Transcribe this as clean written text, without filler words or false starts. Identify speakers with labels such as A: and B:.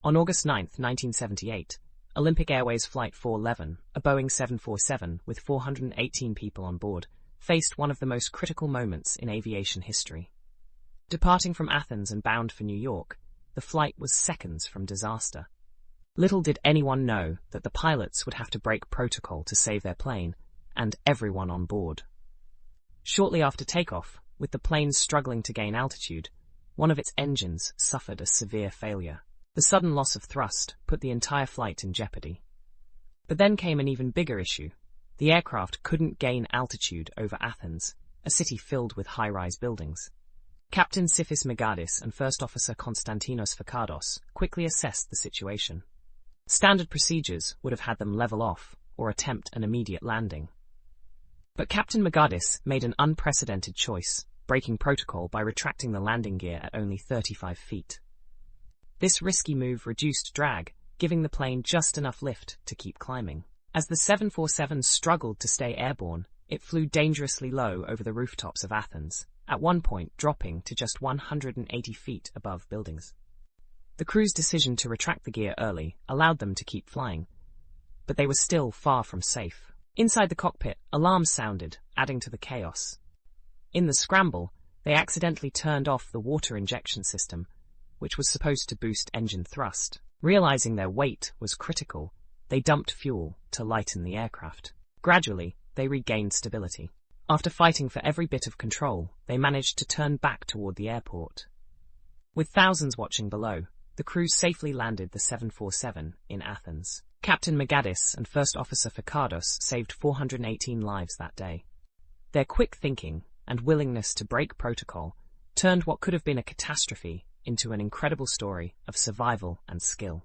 A: On August 9, 1978, Olympic Airways Flight 411, a Boeing 747 with 418 people on board, faced one of the most critical moments in aviation history. Departing from Athens and bound for New York, the flight was seconds from disaster. Little did anyone know that the pilots would have to break protocol to save their plane, and everyone on board. Shortly after takeoff, with the plane struggling to gain altitude, one of its engines suffered a severe failure. The sudden loss of thrust put the entire flight in jeopardy. But then came an even bigger issue. The aircraft couldn't gain altitude over Athens, a city filled with high-rise buildings. Captain Sifis Megadis and First Officer Konstantinos Fakados quickly assessed the situation. Standard procedures would have had them level off or attempt an immediate landing. But Captain Megadis made an unprecedented choice, breaking protocol by retracting the landing gear at only 35 feet. This risky move reduced drag, giving the plane just enough lift to keep climbing. As the 747 struggled to stay airborne, it flew dangerously low over the rooftops of Athens, at one point dropping to just 180 feet above buildings. The crew's decision to retract the gear early allowed them to keep flying, but they were still far from safe. Inside the cockpit, alarms sounded, adding to the chaos. In the scramble, they accidentally turned off the water injection system, which was supposed to boost engine thrust. Realizing their weight was critical, they dumped fuel to lighten the aircraft. Gradually, they regained stability. After fighting for every bit of control, they managed to turn back toward the airport. With thousands watching below, the crew safely landed the 747 in Athens. Captain Megadis and First Officer Fakados saved 418 lives that day. Their quick thinking and willingness to break protocol turned what could have been a catastrophe into an incredible story of survival and skill.